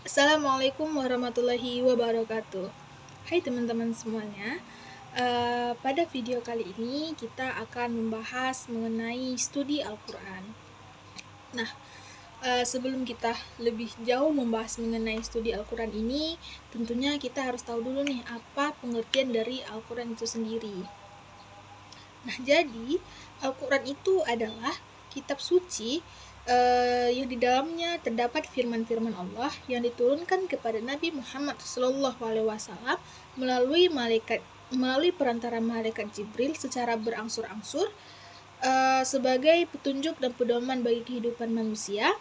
Assalamualaikum warahmatullahi wabarakatuh. Hai teman-teman semuanya. Pada video kali ini kita akan membahas mengenai studi Al-Quran. Nah, sebelum kita lebih jauh membahas mengenai studi Al-Quran ini, tentunya kita harus tahu dulu nih apa pengertian dari Al-Quran itu sendiri. Nah, jadi Al-Quran itu adalah kitab suci yang di dalamnya terdapat firman-firman Allah yang diturunkan kepada Nabi Muhammad SAW melalui perantara malaikat Jibril secara berangsur-angsur sebagai petunjuk dan pedoman bagi kehidupan manusia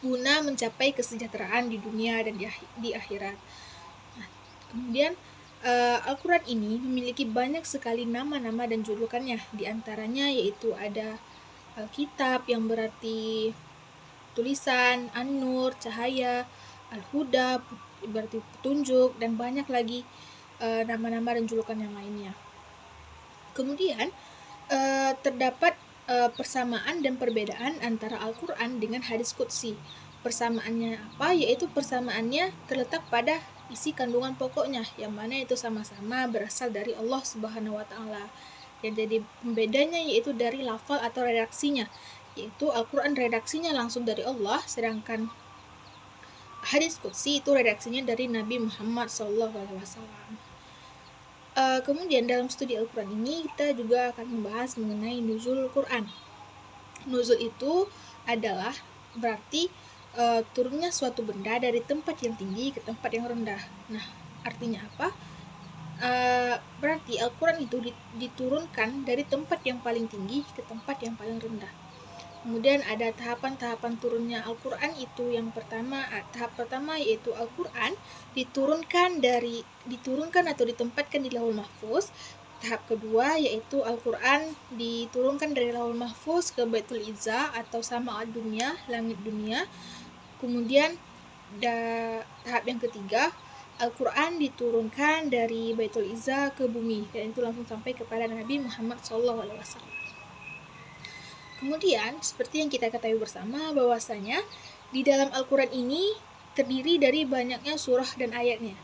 guna mencapai kesejahteraan di dunia dan di akhirat. Nah, kemudian Al-Quran ini memiliki banyak sekali nama-nama dan julukannya. Di antaranya yaitu ada Alkitab yang berarti tulisan, An-Nur, cahaya, Al-Huda berarti petunjuk, dan banyak lagi nama-nama dan julukan yang lainnya. Kemudian terdapat persamaan dan perbedaan antara Al-Quran dengan hadis qudsi. Persamaannya apa? Yaitu persamaannya terletak pada isi kandungan pokoknya, yang mana itu sama-sama berasal dari Allah Subhanahu wa Ta'ala. Yang jadi pembedanya yaitu dari lafal atau redaksinya, yaitu Al-Quran redaksinya langsung dari Allah, sedangkan hadis qudsi itu redaksinya dari Nabi Muhammad SAW. Kemudian dalam studi Al-Quran ini kita juga akan membahas mengenai nuzul Quran. Nuzul itu adalah berarti turunnya suatu benda dari tempat yang tinggi ke tempat yang rendah. Nah, artinya apa? Berarti Al-Quran itu diturunkan dari tempat yang paling tinggi ke tempat yang paling rendah. Kemudian ada tahapan-tahapan turunnya Al-Quran itu. Yang pertama, tahap pertama yaitu Al-Quran diturunkan atau ditempatkan di Lauhul Mahfuz. Tahap kedua yaitu Al-Quran diturunkan dari Lauhul Mahfuz ke Baitul Izzah atau Sama'ad Dunia, langit dunia. Kemudian tahap yang ketiga, Al-Quran diturunkan dari Baitul Izzah ke bumi, dan itu langsung sampai kepada Nabi Muhammad SAW. Kemudian, seperti yang kita ketahui bersama bahwasanya di dalam Al-Quran ini terdiri dari banyaknya surah dan ayatnya.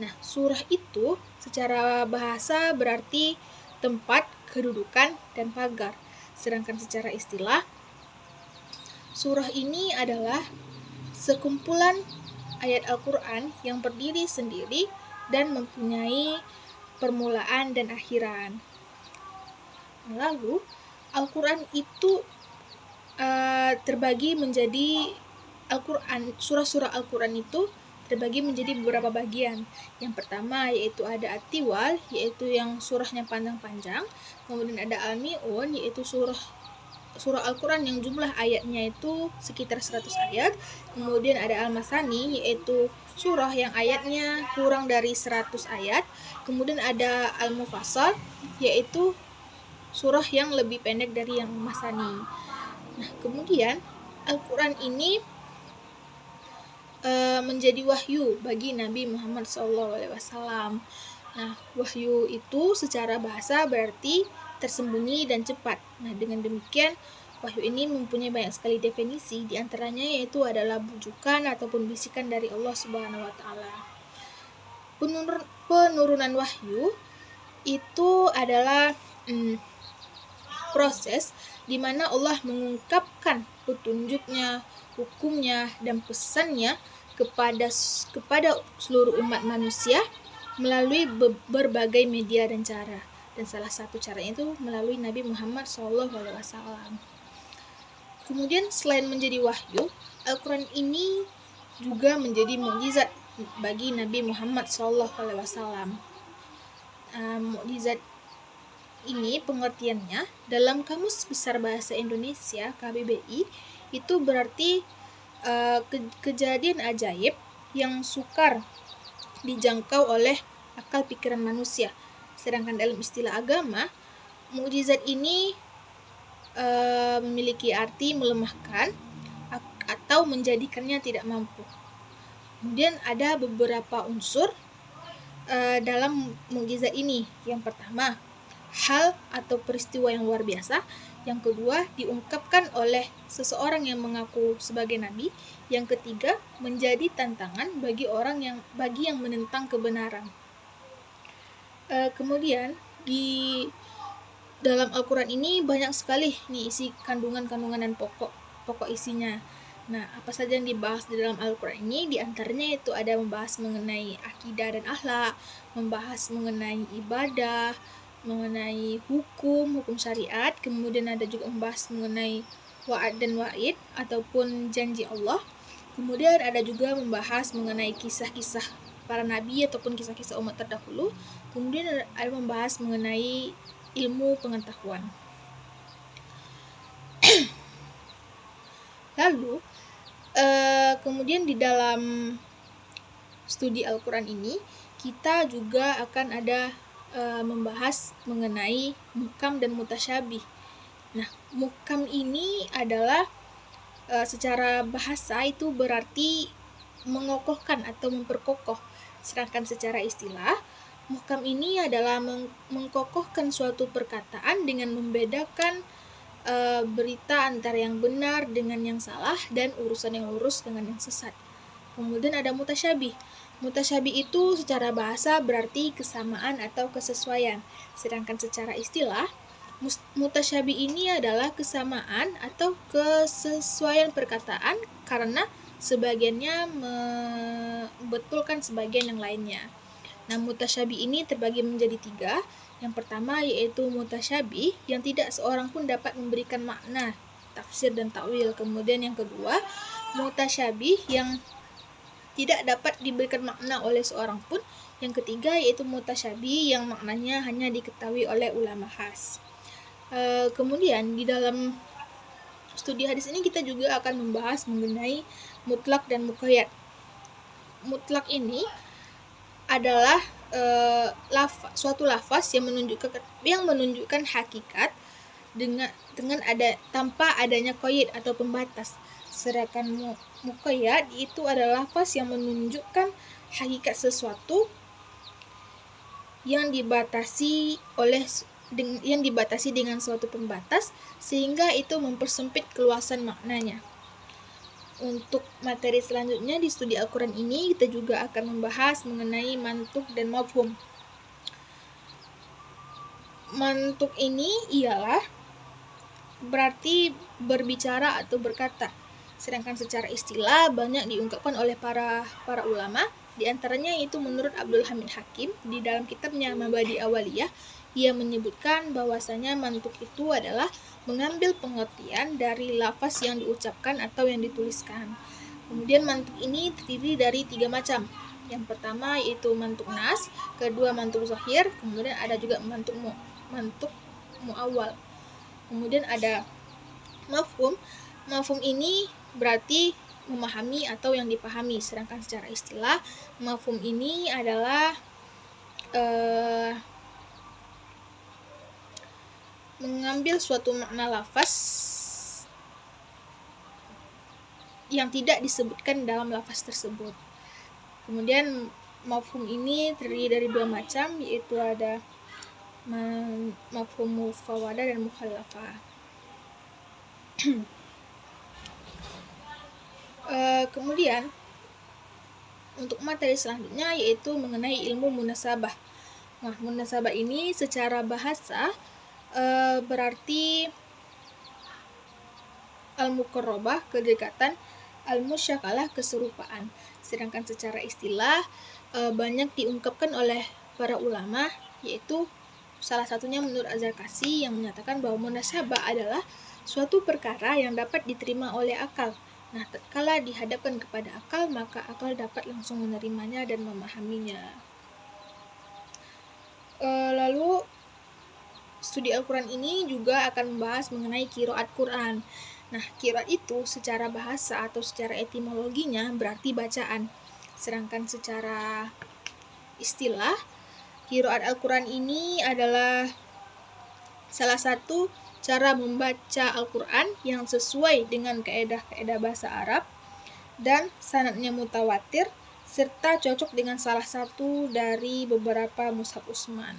Nah, surah itu secara bahasa berarti tempat, kedudukan, dan pagar. Sedangkan secara istilah, surah ini adalah sekumpulan ayat Al-Quran yang berdiri sendiri dan mempunyai permulaan dan akhiran. Lalu, Al-Quran itu terbagi menjadi surah-surah Al-Quran itu terbagi menjadi beberapa bagian. Yang pertama yaitu ada At-Tiwal, yaitu yang surahnya panjang-panjang. Kemudian ada Al-Mi'un, yaitu surah Al-Quran yang jumlah ayatnya itu sekitar 100 ayat. Kemudian ada Al-Masani, yaitu surah yang ayatnya kurang dari 100 ayat. Kemudian ada Al-Mufassal, yaitu surah yang lebih pendek dari yang Masani. Nah, kemudian Al-Quran ini menjadi wahyu bagi Nabi Muhammad SAW. Nah, wahyu itu secara bahasa berarti tersembunyi dan cepat. Nah, dengan demikian wahyu ini mempunyai banyak sekali definisi, di antaranya yaitu adalah bujukan ataupun bisikan dari Allah Subhanahu wa Ta'ala. Penurunan wahyu itu adalah proses di mana Allah mengungkapkan petunjuknya, hukumnya, dan pesannya kepada seluruh umat manusia melalui berbagai media dan cara. Dan salah satu caranya itu melalui Nabi Muhammad SAW. Kemudian selain menjadi wahyu, Al-Quran ini juga menjadi mukjizat bagi Nabi Muhammad SAW. Mukjizat ini pengertiannya dalam Kamus Besar Bahasa Indonesia KBBI itu berarti kejadian ajaib yang sukar dijangkau oleh akal pikiran manusia. Sedangkan dalam istilah agama, mukjizat ini memiliki arti melemahkan atau menjadikannya tidak mampu. Kemudian ada beberapa unsur dalam mukjizat ini. Yang pertama, hal atau peristiwa yang luar biasa. Yang kedua, diungkapkan oleh seseorang yang mengaku sebagai nabi. Yang ketiga, menjadi tantangan bagi yang menentang kebenaran. Kemudian di dalam Al-Quran ini banyak sekali nih isi kandungan-kandungan dan pokok isinya. Nah, apa saja yang dibahas di dalam Al-Quran ini? Di antaranya itu ada membahas mengenai akidah dan akhlak, membahas mengenai ibadah, mengenai hukum syariat, kemudian ada juga membahas mengenai wa'ad dan wa'id ataupun janji Allah. Kemudian ada juga membahas mengenai kisah-kisah para nabi ataupun kisah-kisah umat terdahulu. Kemudian ada membahas mengenai ilmu pengetahuan. Lalu kemudian di dalam studi Al-Quran ini kita juga akan ada membahas mengenai muhkam dan mutasyabih. Nah, muhkam ini adalah secara bahasa itu berarti mengokohkan atau memperkokoh. Sedangkan secara istilah, muhkam ini adalah mengkokohkan suatu perkataan dengan membedakan berita antara yang benar dengan yang salah dan urusan yang lurus dengan yang sesat. Kemudian ada mutasyabih. Mutasyabih itu secara bahasa berarti kesamaan atau kesesuaian. Sedangkan secara istilah, mutasyabih ini adalah kesamaan atau kesesuaian perkataan karena sebagiannya membetulkan sebagian yang lainnya. Nah, mutasyabih ini terbagi menjadi 3. Yang pertama yaitu mutasyabih yang tidak seorang pun dapat memberikan makna, tafsir dan takwil. Kemudian yang kedua, mutasyabih yang tidak dapat diberikan makna oleh seorang pun. Yang ketiga yaitu mutasyabih yang maknanya hanya diketahui oleh ulama khas. Kemudian di dalam studi hadis ini kita juga akan membahas mengenai mutlak dan muqayyad. Mutlak ini adalah suatu lafaz yang menunjukkan hakikat tanpa adanya qayyid atau pembatas. Sedangkan muqayyad itu adalah lafaz yang menunjukkan hakikat sesuatu yang dibatasi dengan suatu pembatas sehingga itu mempersempit keluasan maknanya. Untuk materi selanjutnya di studi Al-Quran ini kita juga akan membahas mengenai mantuk dan mafhum. Mantuk ini ialah berarti berbicara atau berkata. Sedangkan secara istilah banyak diungkapkan oleh para ulama. Di antaranya itu menurut Abdul Hamid Hakim di dalam kitabnya Mabadi Awaliyah, ia menyebutkan bahwasanya mantuk itu adalah mengambil pengertian dari lafaz yang diucapkan atau yang dituliskan. Kemudian mantuk ini terdiri dari 3 macam. Yang pertama yaitu mantuk nas, kedua mantuk zahir, kemudian ada juga mantuk muawwal. Kemudian ada mafhum. Mafhum ini berarti memahami atau yang dipahami. Sedangkan secara istilah, mafhum ini adalah mengambil suatu makna lafaz yang tidak disebutkan dalam lafaz tersebut. Kemudian mafhum ini terdiri dari 2 macam, yaitu ada mafhum mufawadah dan mukhallafah. Kemudian untuk materi selanjutnya yaitu mengenai ilmu munasabah. Nah, munasabah ini secara bahasa berarti al-muqarrabah, kedekatan, al-musyakalah, keserupaan. Sedangkan secara istilah banyak diungkapkan oleh para ulama, yaitu salah satunya menurut Az-Zarkashi yang menyatakan bahwa munasabah adalah suatu perkara yang dapat diterima oleh akal. Nah, tatkala dihadapkan kepada akal, maka akal dapat langsung menerimanya dan memahaminya. Lalu studi Al-Quran ini juga akan membahas mengenai qiraat Quran. Nah, qiraat itu secara bahasa atau secara etimologinya berarti bacaan. Sedangkan secara istilah, qiraat Al-Quran ini adalah salah satu cara membaca Al-Quran yang sesuai dengan kaedah-kaedah bahasa Arab dan sanadnya mutawatir serta cocok dengan salah satu dari beberapa mushaf Utsman.